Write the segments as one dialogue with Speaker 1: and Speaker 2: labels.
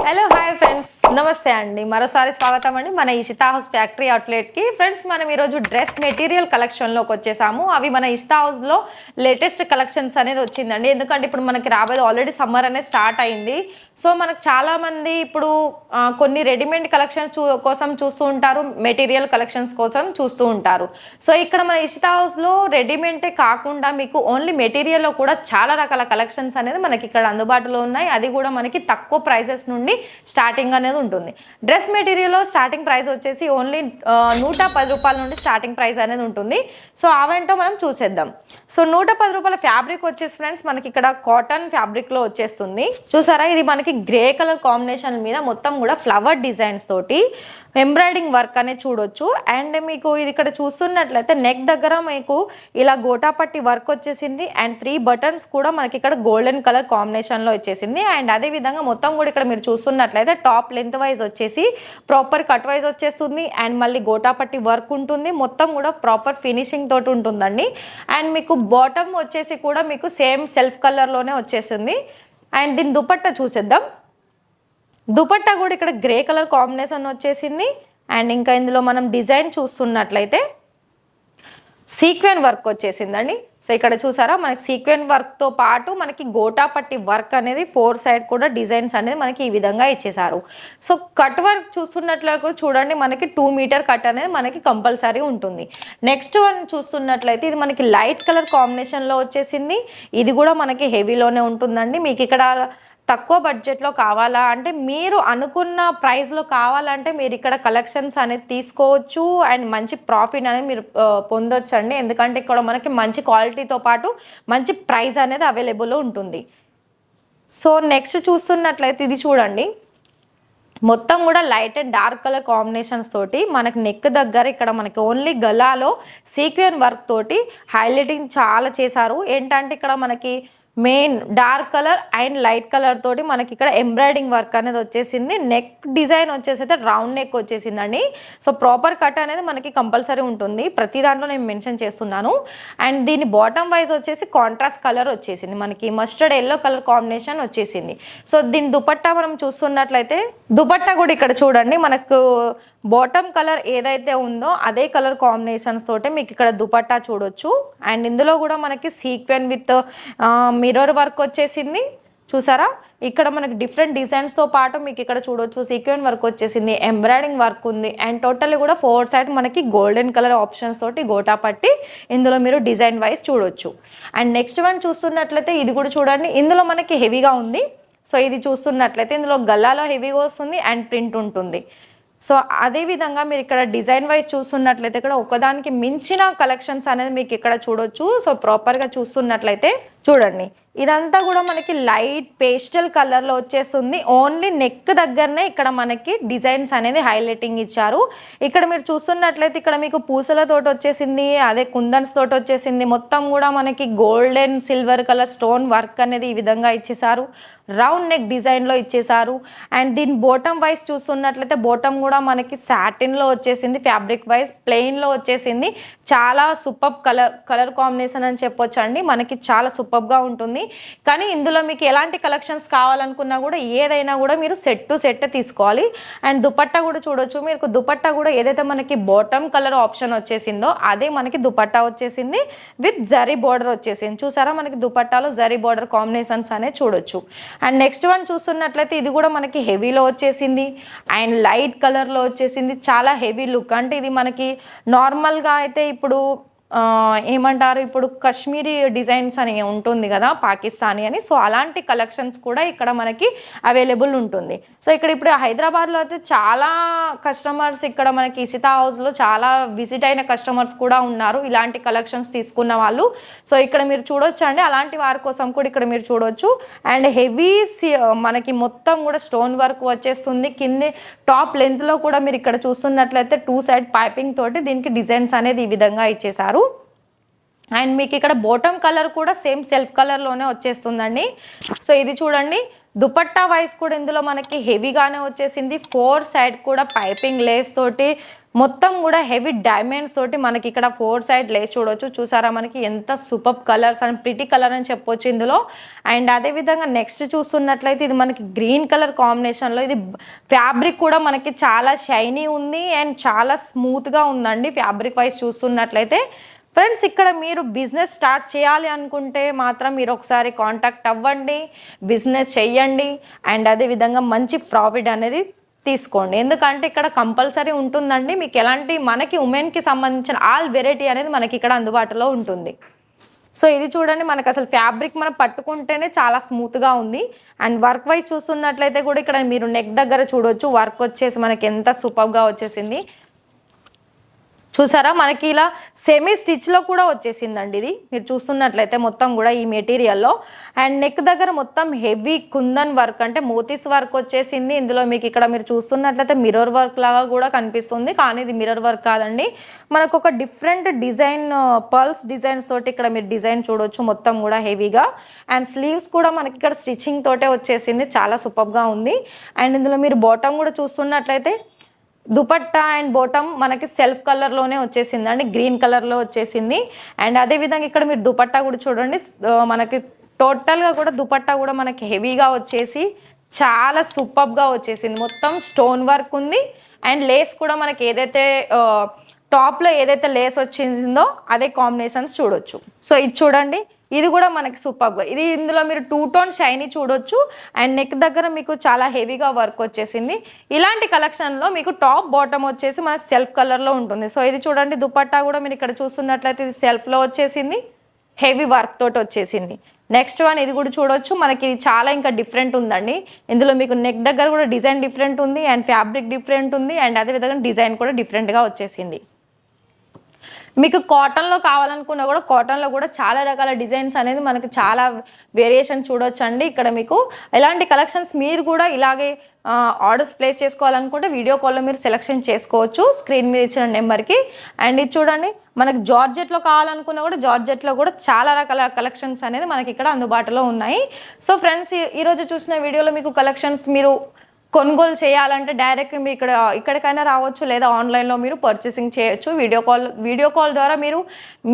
Speaker 1: Hello hi friends, నమస్తే అండి. మరోసారి స్వాగతం అండి మన ఇషితా హౌస్ ఫ్యాక్టరీ అవుట్లెట్కి. ఫ్రెండ్స్, మనం ఈరోజు డ్రెస్ మెటీరియల్ కలెక్షన్లోకి వచ్చేసాము. అవి మన ఇషితా హౌస్లో లేటెస్ట్ కలెక్షన్స్ అనేది వచ్చిందండి. ఎందుకంటే ఇప్పుడు మనకి రాబోయేది ఆల్రెడీ సమ్మర్ అనేది స్టార్ట్ అయింది. సో మనకు చాలామంది ఇప్పుడు కొన్ని రెడీమేడ్ కలెక్షన్స్ కోసం చూస్తూ ఉంటారు, మెటీరియల్ కలెక్షన్స్ కోసం చూస్తూ ఉంటారు. సో ఇక్కడ మన ఇషితా హౌస్లో రెడీమేడే కాకుండా మీకు ఓన్లీ మెటీరియల్లో కూడా చాలా రకాల కలెక్షన్స్ అనేది మనకి ఇక్కడ అందుబాటులో ఉన్నాయి. అది కూడా మనకి తక్కువ ప్రైజెస్ నుండి స్టార్టింగ్ అనేది ఉంటుంది. డ్రెస్ మెటీరియల్లో స్టార్టింగ్ ప్రైస్ వచ్చేసి ఓన్లీ 110 రూపాయల నుండి స్టార్టింగ్ ప్రైస్ అనేది ఉంటుంది. సో అవేంటో మనం చూసేద్దాం. సో 110 రూపాయల ఫ్యాబ్రిక్ వచ్చేసి ఫ్రెండ్స్ మనకి ఇక్కడ కాటన్ ఫ్యాబ్రిక్లో వచ్చేస్తుంది. చూసారా, ఇది మనకి గ్రే కలర్ కాంబినేషన్ మీద మొత్తం కూడా ఫ్లవర్ డిజైన్స్ తోటి ఎంబ్రాయిడింగ్ వర్క్ అనేది చూడొచ్చు. అండ్ మీకు ఇది ఇక్కడ చూస్తున్నట్లయితే నెక్ దగ్గర మీకు ఇలా గోటాపట్టి వర్క్ వచ్చేసింది. అండ్ 3 బటన్స్ కూడా మనకి ఇక్కడ గోల్డెన్ కలర్ కాంబినేషన్లో వచ్చేసింది. అండ్ అదేవిధంగా మొత్తం కూడా ఇక్కడ మీరు చూస్తున్నట్లయితే టాప్ లెంత్ వైజ్ వచ్చేసి ప్రాపర్ కట్ వైజ్ వచ్చేస్తుంది. అండ్ మళ్ళీ గోటాపట్టి వర్క్ ఉంటుంది. మొత్తం కూడా ప్రాపర్ ఫినిషింగ్ తోటి ఉంటుందండి. అండ్ మీకు బాటమ్ వచ్చేసి కూడా మీకు సేమ్ సెల్ఫ్ కలర్లోనే వచ్చేసింది. అండ్ దీని దుపట్టా చూసేద్దాం. దుపట్టా కూడా ఇక్కడ గ్రే కలర్ కాంబినేషన్ వచ్చేసింది. అండ్ ఇంకా ఇందులో మనం డిజైన్ చూస్తున్నట్లయితే సీక్వెన్ వర్క్ వచ్చేసిందండి. సో ఇక్కడ చూసారా, మనకి సీక్వెన్ వర్క్తో పాటు మనకి గోటాపట్టి వర్క్ అనేది 4 సైడ్ కూడా డిజైన్స్ అనేది మనకి ఈ విధంగా ఇచ్చేసారు. సో కట్ వర్క్ చూస్తున్నట్లయితే కూడా చూడండి, మనకి 2 మీటర్ కట్ అనేది మనకి కంపల్సరీ ఉంటుంది. నెక్స్ట్ వన్ చూస్తున్నట్లయితే ఇది మనకి లైట్ కలర్ కాంబినేషన్లో వచ్చేసింది. ఇది కూడా మనకి హెవీలోనే ఉంటుందండి. మీకు ఇక్కడ తక్కువ బడ్జెట్లో కావాలా అంటే, మీరు అనుకున్న ప్రైస్లో కావాలంటే మీరు ఇక్కడ కలెక్షన్స్ అనేది తీసుకోవచ్చు. అండ్ మంచి ప్రాఫిట్ అనేది మీరు పొందొచ్చు అండి. ఎందుకంటే ఇక్కడ మనకి మంచి క్వాలిటీతో పాటు మంచి ప్రైస్ అనేది అవైలబుల్ ఉంటుంది. సో నెక్స్ట్ చూస్తున్నట్లయితే ఇది చూడండి, మొత్తం కూడా light and dark colour combinations తోటి మనకి నెక్ దగ్గర ఇక్కడ మనకి ఓన్లీ గలాలో సీక్వెన్ వర్క్ తోటి హైలైటింగ్ చాలా చేశారు. ఏంటంటే ఇక్కడ మనకి main dark colour and light colour తోటి మనకి ఇక్కడ ఎంబ్రాయిడింగ్ వర్క్ అనేది వచ్చేసింది. నెక్ డిజైన్ వచ్చేసి అయితే రౌండ్ నెక్ వచ్చేసిందండి. సో ప్రాపర్ కట్ అనేది మనకి కంపల్సరీ ఉంటుంది. ప్రతి దాంట్లో నేను మెన్షన్ చేస్తున్నాను. అండ్ దీని బాటమ్ వైజ్ వచ్చేసి కాంట్రాస్ట్ కలర్ వచ్చేసింది, మనకి మస్టర్డ్ ఎల్లో కలర్ కాంబినేషన్ వచ్చేసింది. సో దీని దుపట్టా మనం చూస్తున్నట్లయితే దుపట్టా కూడా ఇక్కడ చూడండి, మనకు బాటమ్ కలర్ ఏదైతే ఉందో అదే కలర్ కాంబినేషన్స్ తోటి మీకు ఇక్కడ దుపట్టా చూడొచ్చు. అండ్ ఇందులో కూడా మనకి సీక్వెన్ విత్ మిర్రర్ వర్క్ వచ్చేసింది. చూసారా, ఇక్కడ మనకి డిఫరెంట్ డిజైన్స్తో పాటు మీకు ఇక్కడ చూడొచ్చు సీక్వెన్ వర్క్ వచ్చేసింది, ఎంబ్రాయిడింగ్ వర్క్ ఉంది. అండ్ టోటల్లీ కూడా 4 సైడ్ మనకి గోల్డెన్ కలర్ ఆప్షన్స్ తోటి గోటా పట్టి ఇందులో మీరు డిజైన్ వైజ్ చూడొచ్చు. అండ్ నెక్స్ట్ వన్ చూస్తున్నట్లయితే ఇది కూడా చూడండి, ఇందులో మనకి హెవీగా ఉంది. సో ఇది చూస్తున్నట్లయితే ఇందులో గల్లాలో హెవీగా వస్తుంది అండ్ ప్రింట్ ఉంటుంది. సో అదేవిధంగా మీరు ఇక్కడ డిజైన్ వైజ్ చూస్తున్నట్లయితే ఇక్కడ ఒకదానికి మించిన కలెక్షన్స్ అనేది మీకు ఇక్కడ చూడొచ్చు. సో ప్రాపర్గా చూస్తున్నట్లయితే చూడండి, ఇదంతా కూడా మనకి లైట్ పేస్టల్ కలర్లో వచ్చేస్తుంది. ఓన్లీ నెక్ దగ్గరనే ఇక్కడ మనకి డిజైన్స్ అనేది హైలైటింగ్ ఇచ్చారు. ఇక్కడ మీరు చూస్తున్నట్లయితే ఇక్కడ మీకు పూసలతోటి వచ్చేసింది, అదే కుందన్స్ తోటి వచ్చేసింది. మొత్తం కూడా మనకి golden silver colour stone work అనేది ఈ విధంగా ఇచ్చేసారు. రౌండ్ నెక్ డిజైన్లో ఇచ్చేసారు. అండ్ దీని బాటమ్ వైజ్ చూస్తున్నట్లయితే బాటమ్ కూడా మనకి సాటిన్లో వచ్చేసింది, ఫ్యాబ్రిక్ వైజ్ ప్లెయిన్లో వచ్చేసింది. చాలా సూపర్ కలర్ కాంబినేషన్ అని చెప్పొచ్చు అండి. మనకి చాలా సూపర్గా ఉంటుంది. కానీ ఇందులో మీకు ఎలాంటి కలెక్షన్స్ కావాలనుకున్నా కూడా ఏదైనా కూడా మీరు సెట్ టు సెట్ తీసుకోవాలి. అండ్ దుపట్టా కూడా చూడొచ్చు, మీకు దుపట్టా కూడా ఏదైతే మనకి బాటమ్ కలర్ ఆప్షన్ వచ్చేసిందో అదే మనకి దుపట్టా వచ్చేసింది విత్ జరీ బార్డర్ వచ్చేసింది. చూసారా, మనకి దుపట్టాలో జరీ బార్డర్ కాంబినేషన్స్ అనేది చూడొచ్చు. అండ్ నెక్స్ట్ వన్ చూస్తున్నట్లయితే ఇది కూడా మనకి హెవీలో వచ్చేసింది అండ్ లైట్ కలర్లో వచ్చేసింది. చాలా హెవీ లుక్, అంటే ఇది మనకి నార్మల్గా అయితే ఇప్పుడు ఏమంటారు, ఇప్పుడు కాశ్మీరీ డిజైన్స్ అని ఉంటుంది కదా, పాకిస్తానీ అని. సో అలాంటి కలెక్షన్స్ కూడా ఇక్కడ మనకి అవైలబుల్ ఉంటుంది. సో ఇక్కడ ఇప్పుడు హైదరాబాద్లో అయితే చాలా కస్టమర్స్ ఇక్కడ మనకి ఇషితా హౌస్లో చాలా విజిట్ అయిన కస్టమర్స్ కూడా ఉన్నారు, ఇలాంటి కలెక్షన్స్ తీసుకున్న వాళ్ళు. సో ఇక్కడ మీరు చూడొచ్చు అండి, అలాంటి వారి కోసం కూడా ఇక్కడ మీరు చూడొచ్చు. అండ్ హెవీ మనకి మొత్తం కూడా స్టోన్ వర్క్ వచ్చేస్తుంది. కింది టాప్ లెంత్లో కూడా మీరు ఇక్కడ చూస్తున్నట్లయితే 2 సైడ్ పైపింగ్ తోటి దీనికి డిజైన్స్ అనేది ఈ విధంగా ఇచ్చేసారు. అండ్ మీకు ఇక్కడ బాటమ్ కలర్ కూడా సేమ్ సెల్ఫ్ కలర్లోనే వచ్చేస్తుందండి. సో ఇది చూడండి, దుపట్టా వైస్ కూడా ఇందులో మనకి హెవీగానే వచ్చేసింది. 4 సైడ్ కూడా పైపింగ్ లేస్ తోటి మొత్తం కూడా హెవీ డైమండ్స్ తోటి మనకి ఇక్కడ 4 సైడ్ లేస్ చూడొచ్చు. చూసారా మనకి ఎంత super colours and pretty colour అని చెప్పొచ్చు ఇందులో. అండ్ అదేవిధంగా నెక్స్ట్ చూస్తున్నట్లయితే ఇది మనకి గ్రీన్ కలర్ కాంబినేషన్లో, ఇది ఫ్యాబ్రిక్ కూడా మనకి చాలా షైనీ ఉంది అండ్ చాలా స్మూత్గా ఉందండి ఫ్యాబ్రిక్ వైజ్ చూస్తున్నట్లయితే. ఫ్రెండ్స్, ఇక్కడ మీరు బిజినెస్ స్టార్ట్ చేయాలి అనుకుంటే మాత్రం మీరు ఒకసారి కాంటాక్ట్ అవ్వండి, బిజినెస్ చెయ్యండి అండ్ అదేవిధంగా మంచి ప్రాఫిట్ అనేది తీసుకోండి. ఎందుకంటే ఇక్కడ కంపల్సరీ ఉంటుందండి మీకు ఎలాంటి మనకి ఉమెన్కి సంబంధించిన ఆల్ వెరైటీ అనేది మనకి ఇక్కడ అందుబాటులో ఉంటుంది. సో ఇది చూడండి, మనకు అసలు ఫ్యాబ్రిక్ మనం పట్టుకుంటేనే చాలా స్మూత్గా ఉంది. అండ్ వర్క్ వైజ్ చూస్తున్నట్లయితే కూడా ఇక్కడ మీరు నెక్ దగ్గర చూడొచ్చు, వర్క్ వచ్చేసి మనకి ఎంత సూపర్గా వచ్చేసింది. చూసారా మనకి ఇలా సెమీ స్టిచ్లో కూడా వచ్చేసిందండి ఇది మీరు చూస్తున్నట్లయితే మొత్తం కూడా ఈ మెటీరియల్లో. అండ్ నెక్ దగ్గర మొత్తం హెవీ కుందన్ వర్క్ అంటే మోతీస్ వర్క్ వచ్చేసింది. ఇందులో మీకు ఇక్కడ మీరు చూస్తున్నట్లయితే మిర్రర్ వర్క్ లాగా కూడా కనిపిస్తుంది, కానీ ఇది మిర్రర్ వర్క్ కాదండి. మనకు ఒక డిఫరెంట్ డిజైన్ పర్ల్స్ డిజైన్స్ తోటి ఇక్కడ మీరు డిజైన్ చూడొచ్చు మొత్తం కూడా హెవీగా. అండ్ స్లీవ్స్ కూడా మనకి ఇక్కడ స్టిచ్చింగ్ తోటే వచ్చేసింది, చాలా సూపర్గా ఉంది. అండ్ ఇందులో మీరు బాటమ్ కూడా చూస్తున్నట్లయితే దుపట్టా అండ్ బాటమ్ మనకి సెల్ఫ్ కలర్లోనే వచ్చేసింది అండి, గ్రీన్ కలర్లో వచ్చేసింది. అండ్ అదేవిధంగా ఇక్కడ మీరు దుపట్టా కూడా చూడండి, మనకి టోటల్గా కూడా దుపట్టా కూడా మనకి హెవీగా వచ్చేసి చాలా సూపర్గా వచ్చేసింది. మొత్తం స్టోన్ వర్క్ ఉంది అండ్ లేస్ కూడా మనకి ఏదైతే టాప్లో ఏదైతే లేస్ వచ్చిందో అదే కాంబినేషన్స్ చూడొచ్చు. సో ఇది చూడండి, ఇది కూడా మనకి సూపర్గా, ఇది ఇందులో మీరు 2 టోన్ షైనీ చూడొచ్చు అండ్ నెక్ దగ్గర మీకు చాలా హెవీగా వర్క్ వచ్చేసింది. ఇలాంటి కలెక్షన్లో మీకు టాప్ బాటమ్ వచ్చేసి మనకి సెల్ఫ్ కలర్లో ఉంటుంది. సో ఇది చూడండి, దుపట్టా కూడా మీరు ఇక్కడ చూస్తున్నట్లయితే ఇది సెల్ఫ్లో వచ్చేసింది, హెవీ వర్క్ తోటి వచ్చేసింది. నెక్స్ట్ వన్ ఇది కూడా చూడొచ్చు, మనకి ఇది చాలా ఇంకా డిఫరెంట్ ఉందండి. ఇందులో మీకు నెక్ దగ్గర కూడా డిజైన్ డిఫరెంట్ ఉంది అండ్ ఫ్యాబ్రిక్ డిఫరెంట్ ఉంది అండ్ అదేవిధంగా డిజైన్ కూడా డిఫరెంట్గా వచ్చేసింది. మీకు కాటన్లో కావాలనుకున్నా కూడా కాటన్లో కూడా చాలా రకాల డిజైన్స్ అనేది మనకి చాలా వేరియేషన్ చూడొచ్చండి. ఇక్కడ మీకు ఎలాంటి కలెక్షన్స్ మీరు కూడా ఇలాగే ఆర్డర్స్ ప్లేస్ చేసుకోవాలనుకుంటే వీడియో కాల్లో మీరు సెలెక్షన్ చేసుకోవచ్చు స్క్రీన్ మీద ఇచ్చిన నెంబర్కి. అండ్ ఇది చూడండి, మనకి జార్జెట్లో కావాలనుకున్నా కూడా జార్జెట్లో కూడా చాలా రకాల కలెక్షన్స్ అనేది మనకి ఇక్కడ అందుబాటులో ఉన్నాయి. సో ఫ్రెండ్స్, ఈరోజు చూసిన వీడియోలో మీకు కలెక్షన్స్ మీరు కొనుగోలు చేయాలంటే డైరెక్ట్ మీ ఇక్కడికైనా రావచ్చు లేదా ఆన్లైన్లో మీరు పర్చేసింగ్ చేయొచ్చు. వీడియో కాల్ ద్వారా మీరు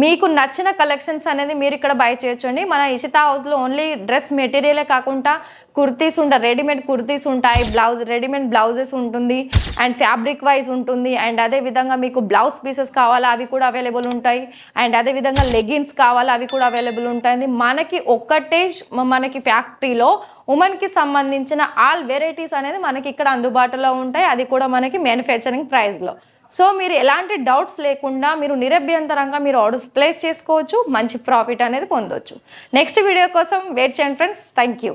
Speaker 1: మీకు నచ్చిన కలెక్షన్స్ అనేది మీరు ఇక్కడ బై చేయొచ్చు అండి. మన ఇషితా హౌస్లో ఓన్లీ డ్రెస్ మెటీరియలే కాకుండా కుర్తీస్ ఉంటాయి, రెడీమేడ్ కుర్తీస్ ఉంటాయి, రెడీమేడ్ బ్లౌజెస్ ఉంటుంది అండ్ ఫ్యాబ్రిక్ వైజ్ ఉంటుంది. అండ్ అదేవిధంగా మీకు బ్లౌజ్ పీసెస్ కావాలా అవి కూడా అవైలబుల్ ఉంటాయి. అండ్ అదేవిధంగా లెగిన్స్ కావాలా అవి కూడా అవైలబుల్ ఉంటాయి. మనకి ఫ్యాక్టరీలో ఉమెన్కి సంబంధించిన ఆల్ వెరైటీస్ అనేది మనకి ఇక్కడ అందుబాటులో ఉంటాయి, అది కూడా మనకి మ్యానుఫ్యాక్చరింగ్ ప్రైస్లో. సో మీరు ఎలాంటి డౌట్స్ లేకుండా మీరు నిరభ్యంతరంగా మీరు ఆర్డర్స్ ప్లేస్ చేసుకోవచ్చు, మంచి ప్రాఫిట్ అనేది పొందవచ్చు. నెక్స్ట్ వీడియో కోసం వెయిట్ చేయండి ఫ్రెండ్స్. Thank you.